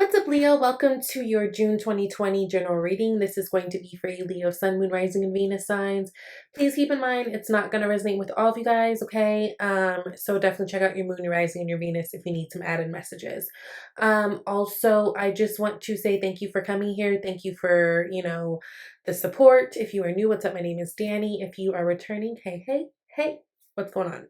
What's up, Leo? Welcome to your June 2020 general reading. This is going to be for you, Leo, Sun, Moon, Rising, and Venus signs. Please keep in mind it's not going to resonate with all of you guys, okay? So definitely check out your Moon, your Rising, and your Venus if you need some added messages. Also, I just want to say thank you for coming here. Thank you for, the support. If you are new, what's up? My name is Danny. If you are returning, hey, hey, hey, what's going on?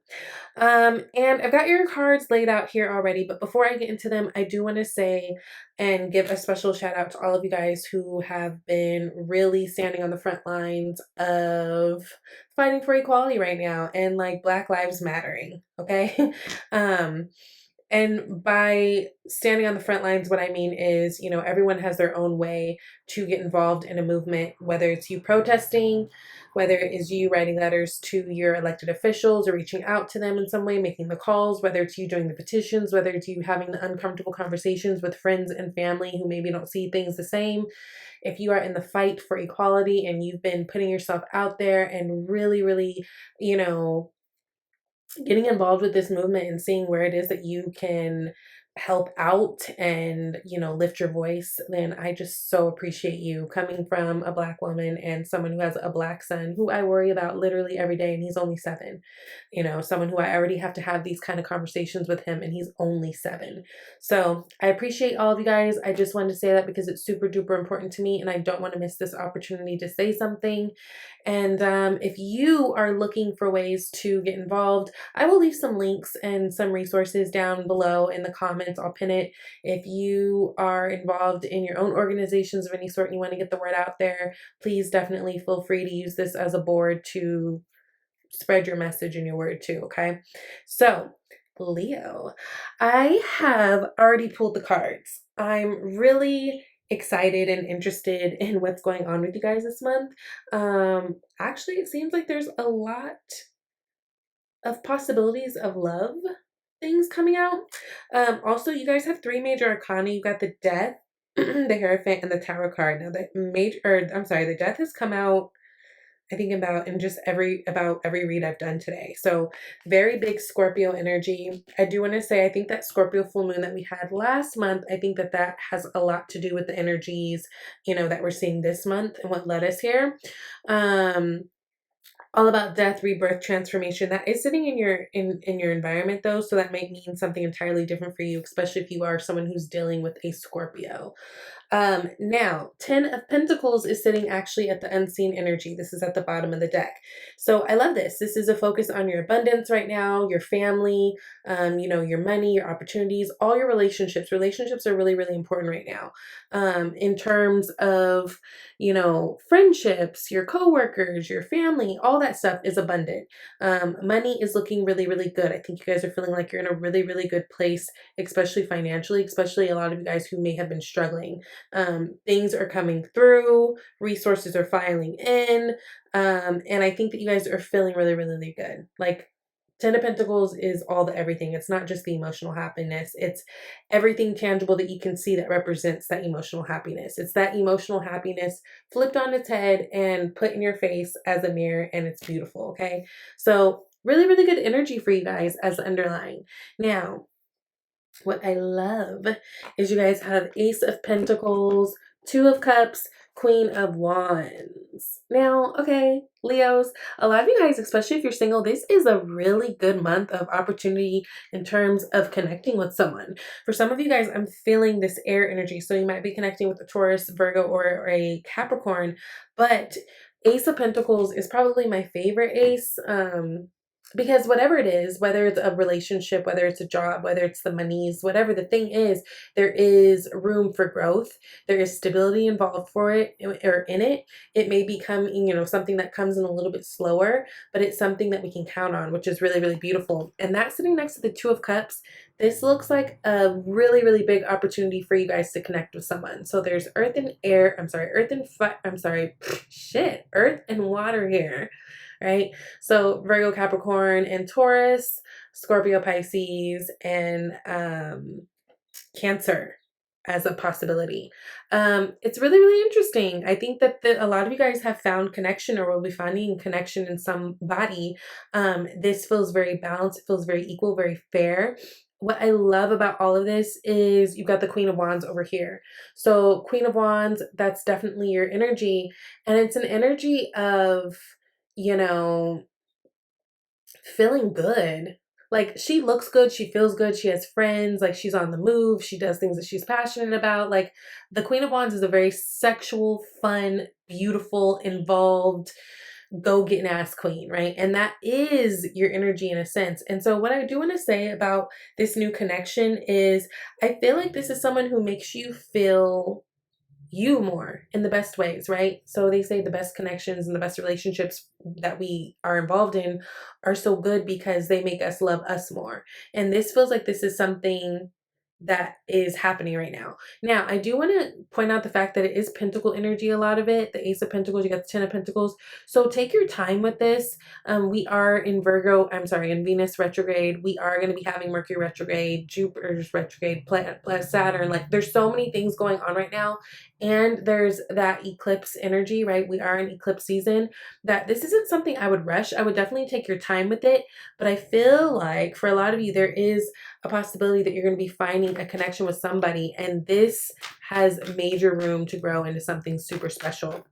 And I've got your cards laid out here already, but before I get into them, I do want to say and give a special shout out to all of you guys who have been really standing on the front lines of fighting for equality right now and like Black Lives Mattering, okay? um, and by standing on the front lines, what I mean is, everyone has their own way to get involved in a movement, whether it's you protesting, whether it is you writing letters to your elected officials or reaching out to them in some way, making the calls, whether it's you doing the petitions, whether it's you having the uncomfortable conversations with friends and family who maybe don't see things the same. If you are in the fight for equality and you've been putting yourself out there and really, really, getting involved with this movement and seeing where it is that you can help out and lift your voice, then I just so appreciate you coming from a Black woman and someone who has a Black son who I worry about literally every day, and he's only 7. Someone who I already have to have these kind of conversations with him, and he's only 7. So I appreciate all of you guys. I just wanted to say that because it's super duper important to me and I don't want to miss this opportunity to say something. And if you are looking for ways to get involved, I will leave some links and some resources down below in the comments. I'll pin it. If you are involved in your own organizations of any sort and you want to get the word out there, please definitely feel free to use this as a board to spread your message and your word too, okay? So, Leo, I have already pulled the cards. I'm really excited and interested in what's going on with you guys this month. Actually, it seems like there's a lot of possibilities of love things coming out. Also, you guys have 3 major arcana. You got the Death, the Hierophant, and the Tower card. Now, the Death has come out, I think, about in just about every read I've done today. So very big Scorpio energy. I do want to say, I think that Scorpio full moon that we had last month, I think that that has a lot to do with the energies, that we're seeing this month and what led us here. All about death, rebirth, transformation. That is sitting in your environment though, so that might mean something entirely different for you, especially if you are someone who's dealing with a Scorpio. Now, 10 of Pentacles is sitting actually at the unseen energy. This is at the bottom of the deck. So I love this. This is a focus on your abundance right now, your family, your money, your opportunities, all your relationships. Relationships are really, really important right now. In terms of, friendships, your coworkers, your family, all that stuff is abundant. Money is looking really, really good. I think you guys are feeling like you're in a really, really good place, especially financially, especially a lot of you guys who may have been struggling. Things are coming through, resources are filing in, and I think that you guys are feeling really, really, really good. Like 10 of Pentacles is all the everything. It's not just the emotional happiness. It's everything tangible that you can see that represents that emotional happiness. It's that emotional happiness flipped on its head and put in your face as a mirror, and it's beautiful, okay? So really, really good energy for you guys as the underlying. Now, what I love is you guys have Ace of Pentacles, 2 of Cups, Queen of Wands. Now, okay, Leos, a lot of you guys, especially if you're single, this is a really good month of opportunity in terms of connecting with someone. For some of you guys, I'm feeling this air energy. So you might be connecting with a Taurus, Virgo, or a Capricorn, but Ace of Pentacles is probably my favorite ace. Because whatever it is, whether it's a relationship, whether it's a job, whether it's the monies, whatever the thing is, there is room for growth. There is stability involved for it or in it. It may become, something that comes in a little bit slower, but it's something that we can count on, which is really, really beautiful. And that's sitting next to the 2 of Cups. This looks like a really, really big opportunity for you guys to connect with someone. So there's earth and water here. Right? So Virgo, Capricorn, and Taurus, Scorpio, Pisces, and Cancer as a possibility. It's really, really interesting. I think that a lot of you guys have found connection or will be finding connection in somebody. This feels very balanced. It feels very equal, very fair. what I love about all of this is you've got the Queen of Wands over here. So Queen of Wands, that's definitely your energy. And it's an energy of, you know, feeling good. Like she looks good, she feels good, she has friends, like she's on the move, she does things that she's passionate about. Like the Queen of Wands is a very sexual, fun, beautiful, involved, go getting ass queen, right? And that is your energy in a sense. And so, what I do want to say about this new connection is I feel like this is someone who makes you feel you more in the best ways, right? So they say the best connections and the best relationships that we are involved in are so good because they make us love us more. And this feels like this is something that is happening right now. Now, I do want to point out the fact that it is pentacle energy, a lot of it. The Ace of Pentacles, you got the Ten of Pentacles. So take your time with this. We are in Virgo, I'm sorry, in Venus retrograde. We are going to be having Mercury retrograde, Jupiter's retrograde, Saturn. Like there's so many things going on right now. And there's that eclipse energy, right? We are in eclipse season. That this isn't something I would rush. I would definitely take your time with it. But I feel like for a lot of you, there is a possibility that you're going to be finding a connection with somebody. And this has major room to grow into something super special.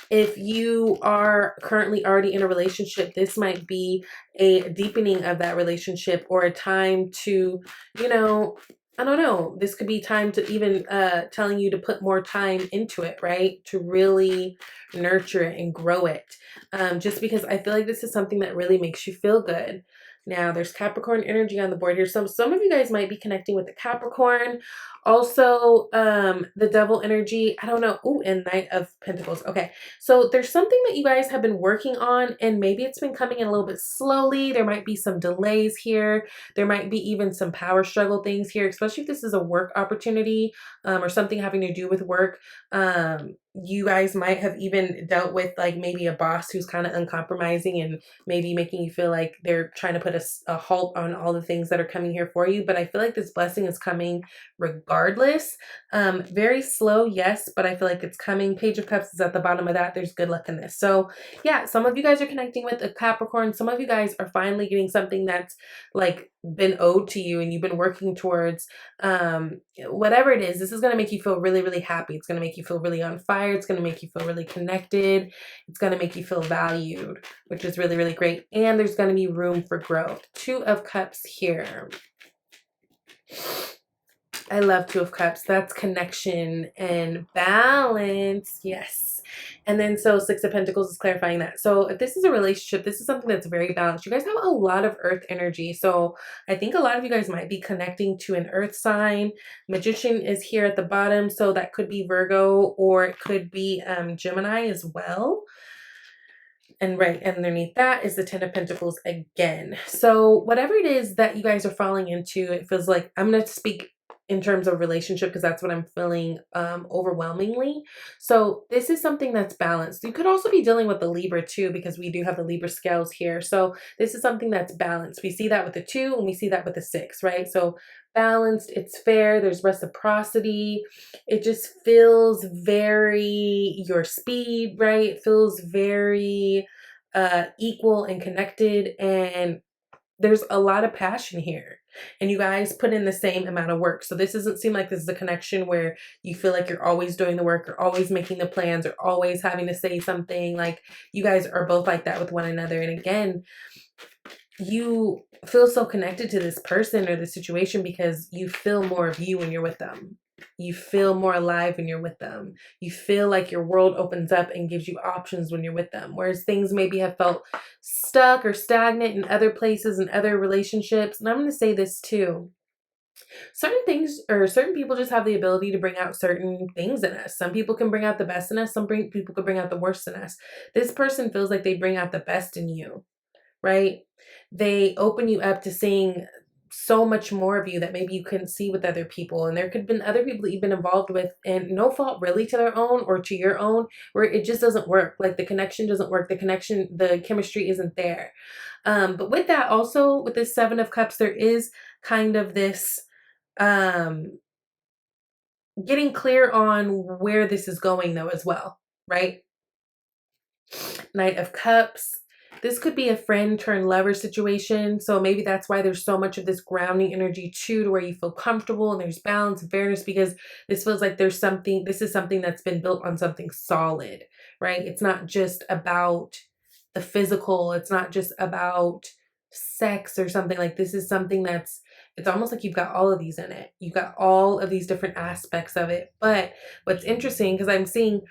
If you are currently already in a relationship, this might be a deepening of that relationship or a time to, you know, I don't know. This could be time to even telling you to put more time into it, right? To really nurture it and grow it. Just because I feel like this is something that really makes you feel good. Now, there's Capricorn energy on the board here. Some of you guys might be connecting with the Capricorn. Also, the Devil energy. I don't know. Ooh, and Knight of Pentacles. Okay. So there's something that you guys have been working on, and maybe it's been coming in a little bit slowly. There might be some delays here. There might be even some power struggle things here, especially if this is a work opportunity or something having to do with work. You guys might have even dealt with like maybe a boss who's kind of uncompromising and maybe making you feel like they're trying to put a halt on all the things that are coming here for you. But I feel like this blessing is coming regardless. Very slow, yes, but I feel like it's coming. Page of Cups is at the bottom of that. There's good luck in this. So yeah, some of you guys are connecting with a Capricorn. Some of you guys are finally getting something that's like been owed to you and you've been working towards. Whatever it is, this is going to make you feel really, really happy. It's going to make you feel really on fire. It's going to make you feel really connected. It's going to make you feel valued, which is really, really great. And there's going to be room for growth. Two of Cups here. I love Two of Cups. That's connection and balance. Yes. And then so Six of Pentacles is clarifying that. So if this is a relationship, this is something that's very balanced. You guys have a lot of earth energy. So I think a lot of you guys might be connecting to an earth sign. Magician is here at the bottom. So that could be Virgo or it could be Gemini as well. And right underneath that is the Ten of Pentacles again. So whatever it is that you guys are falling into, it feels like I'm going to speak in terms of relationship because that's what I'm feeling overwhelmingly. So this is something that's balanced. You could also be dealing with the Libra too because we do have the Libra scales here. So this is something that's balanced. We see that with the 2 and we see that with the 6, right? So balanced, it's fair, there's reciprocity. It just feels very your speed, right? It feels very equal and connected, and there's a lot of passion here. And you guys put in the same amount of work. So this doesn't seem like this is a connection where you feel like you're always doing the work or always making the plans or always having to say something. Like you guys are both like that with one another. And again, you feel so connected to this person or the situation because you feel more of you when you're with them. You feel more alive when you're with them. You feel like your world opens up and gives you options when you're with them. Whereas things maybe have felt stuck or stagnant in other places and other relationships. And I'm going to say this too. Certain things or certain people just have the ability to bring out certain things in us. Some people can bring out the best in us. People can bring out the worst in us. This person feels like they bring out the best in you, right? They open you up to seeing so much more of you that maybe you couldn't see with other people. And there could have been other people that you've been involved with and no fault really to their own or to your own, where it just doesn't work. Like the connection doesn't work. The chemistry isn't there. But with that also, with this 7 of Cups, there is kind of this getting clear on where this is going though as well, right? Knight of Cups. This could be a friend turn lover situation. So maybe that's why there's so much of this grounding energy too, to where you feel comfortable and there's balance and fairness, because this feels like this is something that's been built on something solid, right? It's not just about the physical. It's not just about sex or something. Like, this is something it's almost like you've got all of these in it. You've got all of these different aspects of it. But what's interesting, because I'm seeing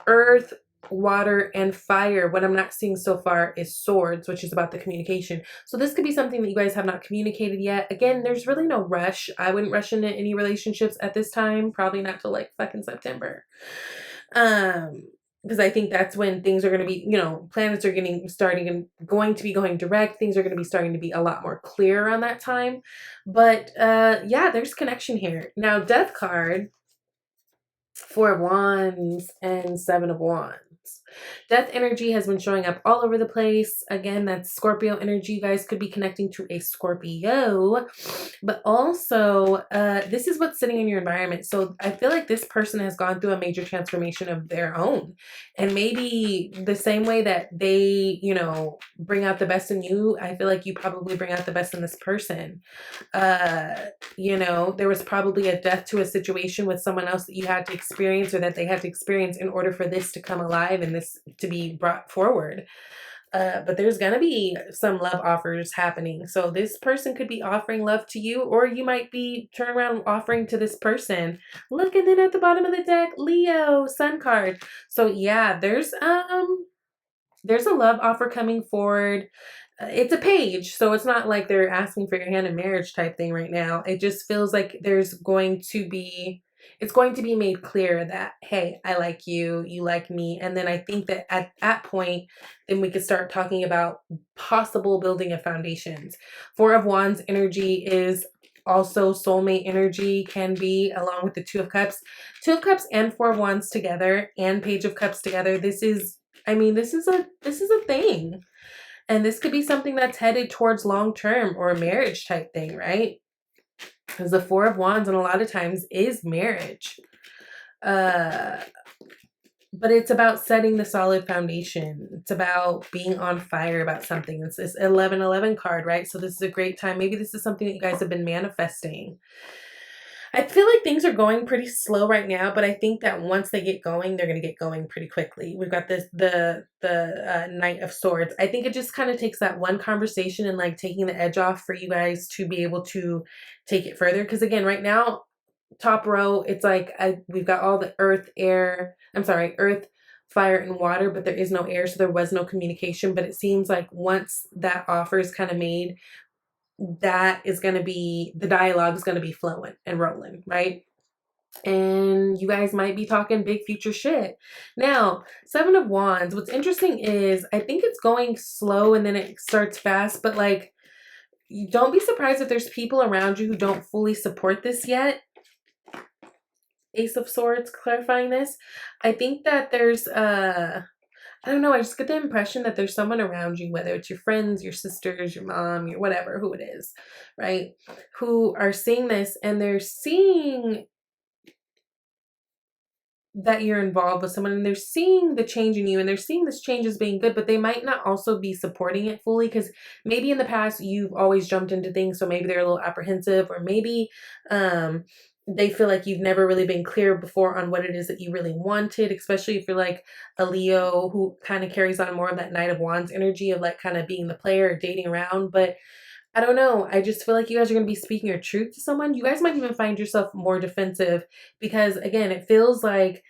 earth, water, and fire. What I'm not seeing so far is swords, which is about the communication. So this could be something that you guys have not communicated yet. Again, there's really no rush. I wouldn't rush into any relationships at this time. Probably not till like fucking September. Because I think that's when things are going to be, planets are starting and going to be going direct. Things are going to be starting to be a lot more clear around that time. But yeah, there's connection here. Now, Death card, Four of Wands, and Seven of Wands. Death energy has been showing up all over the place. Again, that's Scorpio energy. You guys could be connecting to a Scorpio, but also this is what's sitting in your environment. So I feel like this person has gone through a major transformation of their own, and maybe the same way that they, bring out the best in you, I feel like you probably bring out the best in this person. There was probably a death to a situation with someone else that you had to experience, or that they had to experience, in order for this to come alive and this to be brought forward. But there's gonna be some love offers happening. So this person could be offering love to you, or you might be turn around offering to this person. Look, and then at the bottom of the deck, Leo, Sun card. So yeah, there's a love offer coming forward. It's a page, so it's not like they're asking for your hand in marriage type thing right now. It just feels like it's going to be made clear that, hey, I like you, you like me. And then I think that at that point, then we could start talking about possible building of foundations. Four of Wands energy is also soulmate energy, can be, along with the Two of Cups. Two of Cups and Four of Wands together, and Page of Cups together. This is a thing. And this could be something that's headed towards long-term or a marriage type thing, right? Because the Four of Wands, and a lot of times, is marriage. But it's about setting the solid foundation. It's about being on fire about something. It's this 1111 card, right? So this is a great time. Maybe this is something that you guys have been manifesting. I feel like things are going pretty slow right now, but I think that once they get going, they're going to get going pretty quickly. We've got the Knight of Swords. I think it just kind of takes that one conversation and like taking the edge off for you guys to be able to take it further. Because again, right now, top row, it's like we've got all the earth, fire, and water, but there is no air, so there was no communication. But it seems like once that offer is kind of made, that is going to be, the dialogue is going to be flowing and rolling, right? And you guys might be talking big future shit. Now, Seven of Wands, what's interesting is I think it's going slow and then it starts fast, but like, you don't be surprised if there's people around you who don't fully support this yet. Ace of Swords, clarifying this. I think that there's I don't know, I just get the impression that there's someone around you, whether it's your friends, your sisters, your mom, your whatever, who it is, right? Who are seeing this, and they're seeing that you're involved with someone, and they're seeing the change in you, and they're seeing this change as being good, but they might not also be supporting it fully, because maybe in the past you've always jumped into things, so maybe they're a little apprehensive, or maybe they feel like you've never really been clear before on what it is that you really wanted, especially if you're like a Leo who kind of carries on more of that Knight of Wands energy of like kind of being the player or dating around. But I don't know. I just feel like you guys are going to be speaking your truth to someone. You guys might even find yourself more defensive because, again, it feels like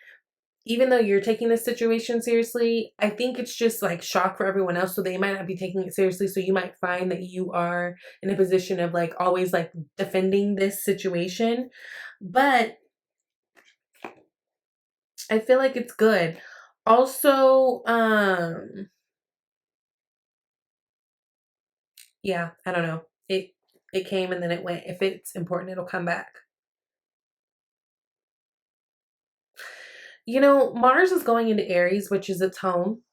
even though you're taking this situation seriously, I think it's just like shock for everyone else. So they might not be taking it seriously. So you might find that you are in a position of like always like defending this situation. But I feel like it's good. Also, yeah, I don't know. It came and then it went. If it's important, it'll come back. Mars is going into Aries, which is its home,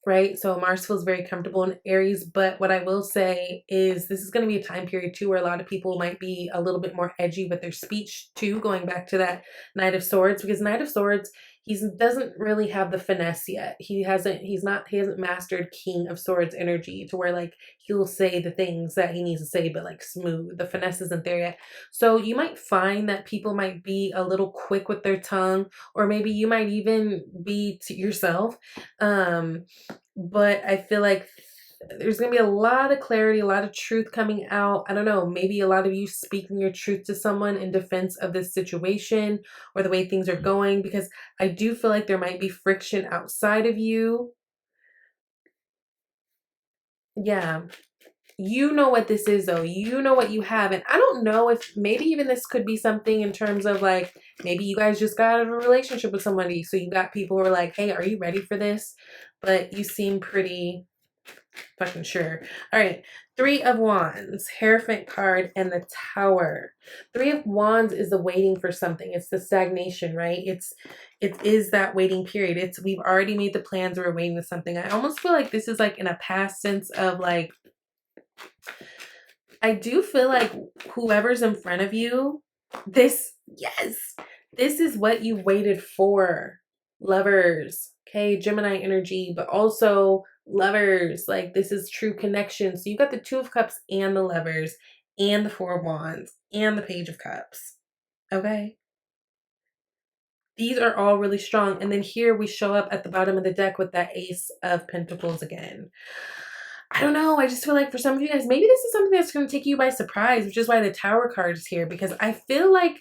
right? So Mars feels very comfortable in Aries, but what I will say is this is going to be a time period too where a lot of people might be a little bit more edgy with their speech too, going back to that Knight of Swords, because Knight of Swords He doesn't really have the finesse yet. He hasn't mastered King of Swords energy to where like he'll say the things that he needs to say, but like smooth. The finesse isn't there yet. So you might find that people might be a little quick with their tongue, or maybe you might even be to yourself. Um, but I feel like there's going to be a lot of clarity, a lot of truth coming out. I don't know, maybe a lot of you speaking your truth to someone in defense of this situation or the way things are going, because I do feel like there might be friction outside of you. Yeah. You know what this is though. You know what you have. And I don't know if maybe even this could be something in terms of like maybe you guys just got out of a relationship with somebody. So you got people who are like, hey, are you ready for this? But you seem pretty fucking sure. All right. Three of Wands, Hierophant card, and the Tower. Three of Wands is the waiting for something. It's the stagnation, right? It is that waiting period. It's we've already made the plans. We're waiting for something. I almost feel like this is like in a past sense of like, I do feel like whoever's in front of you, yes, this is what you waited for. Lovers, okay, Gemini energy, but also lovers. Like this is true connection. So you got the Two of Cups and the Lovers and the Four of Wands and the Page of Cups. Okay. These are all really strong. And then here we show up at the bottom of the deck with that Ace of Pentacles again. I don't know. I just feel like for some of you guys, maybe this is something that's going to take you by surprise, which is why the Tower card is here, because I feel like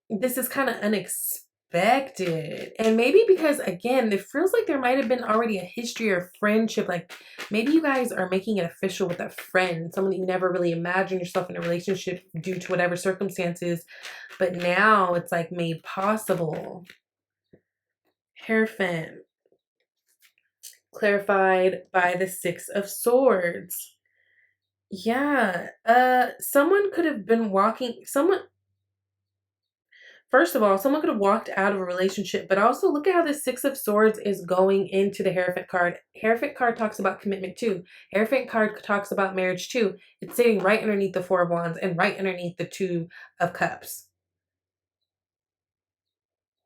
this is kind of unexpected. And maybe because, again, it feels like there might have been already a history or friendship. Like maybe you guys are making it official with a friend, someone that you never really imagined yourself in a relationship due to whatever circumstances. But now it's like made possible. Hierophant. Clarified by the Six of Swords. Yeah. Someone could have been first of all, someone could have walked out of a relationship, but also look at how the Six of Swords is going into the Hierophant card. Hierophant card talks about commitment too. Hierophant card talks about marriage too. It's sitting right underneath the Four of Wands and right underneath the Two of Cups.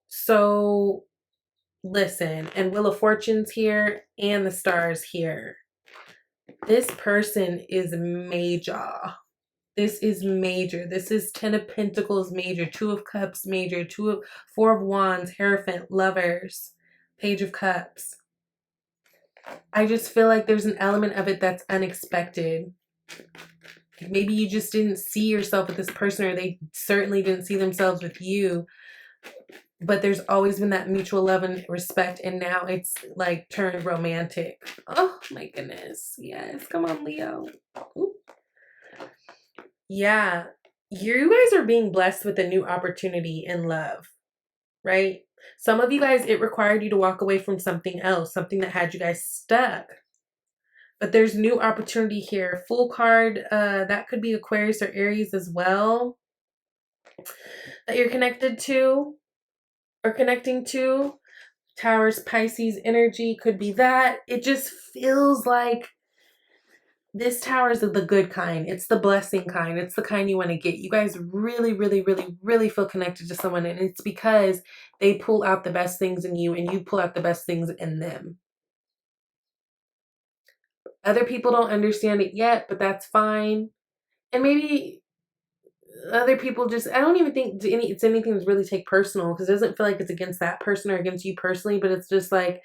So listen, and Wheel of Fortune's here and the Stars here. This person is major. This is major. This is Ten of Pentacles major, Two of Cups major, Four of Wands, Hierophant, Lovers, Page of Cups. I just feel like there's an element of it that's unexpected. Maybe you just didn't see yourself with this person, or they certainly didn't see themselves with you. But there's always been that mutual love and respect, and now it's like turned romantic. Oh my goodness. Yes. Come on, Leo. Ooh. Yeah. You guys are being blessed with a new opportunity in love, right? Some of you guys, it required you to walk away from something else, something that had you guys stuck. But there's new opportunity here. Full card, that could be Aquarius or Aries as well, that you're connected to or connecting to. Towers, Pisces energy could be that. It just feels like this Tower is the good kind. It's the blessing kind. It's the kind you want to get. You guys really, really, really, really feel connected to someone, and it's because they pull out the best things in you and you pull out the best things in them. Other people don't understand it yet, but that's fine. And maybe other people just, I don't even think it's anything to really take personal, because it doesn't feel like it's against that person or against you personally, but it's just like,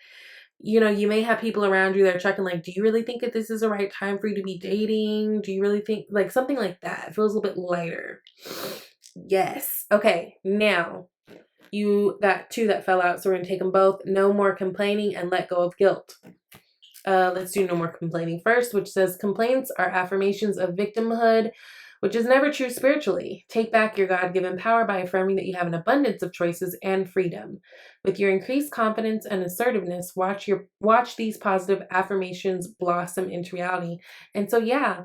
you know, you may have people around you that are checking, like, do you really think that this is the right time for you to be dating? Do you really think, like, something like that? It feels a little bit lighter. Yes. Okay. Now, you got two that fell out, so we're going to take them both. No more complaining and let go of guilt. Let's do no more complaining first, which says complaints are affirmations of victimhood, which is never true spiritually. Take back your God-given power by affirming that you have an abundance of choices and freedom. With your increased confidence and assertiveness, watch these positive affirmations blossom into reality. And so, yeah,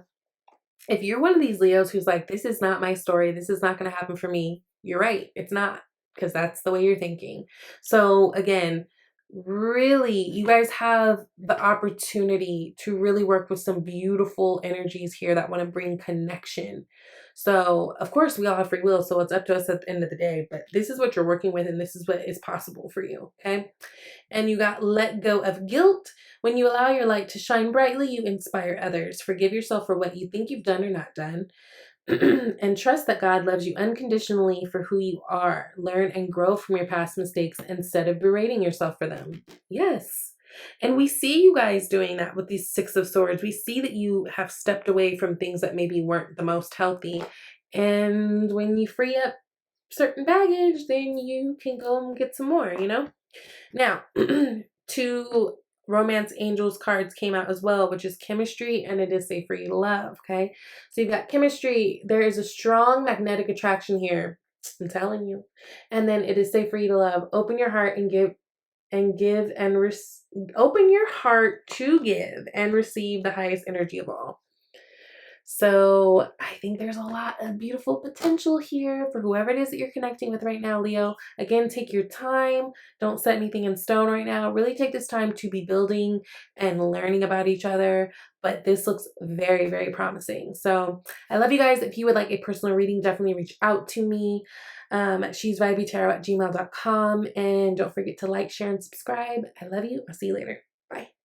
if you're one of these Leos who's like, this is not my story, this is not going to happen for me, you're right. It's not, because that's the way you're thinking. So again, really, you guys have the opportunity to really work with some beautiful energies here that want to bring connection. So, of course, we all have free will, so it's up to us at the end of the day, but this is what you're working with, and this is what is possible for you, okay? And you got let go of guilt. When you allow your light to shine brightly, you inspire others. Forgive yourself for what you think you've done or not done. And trust that God loves you unconditionally for who you are. Learn and grow from your past mistakes instead of berating yourself for them. Yes. And we see you guys doing that with these Six of Swords. We see that you have stepped away from things that maybe weren't the most healthy. And when you free up certain baggage, then you can go and get some more, you know? Now, two romance angels cards came out as well, which is chemistry and it is safe for you to love. Okay. So you've got chemistry. There is a strong magnetic attraction here. I'm telling you. And then it is safe for you to love. Open your heart and give and open your heart to give and receive the highest energy of all. So I think there's a lot of beautiful potential here for whoever it is that you're connecting with right now, Leo. Again, take your time. Don't set anything in stone right now. Really take this time to be building and learning about each other. But this looks very, very promising. So I love you guys. If you would like a personal reading, definitely reach out to me. She's vibetarot@gmail.com. And don't forget to like, share, and subscribe. I love you. I'll see you later. Bye.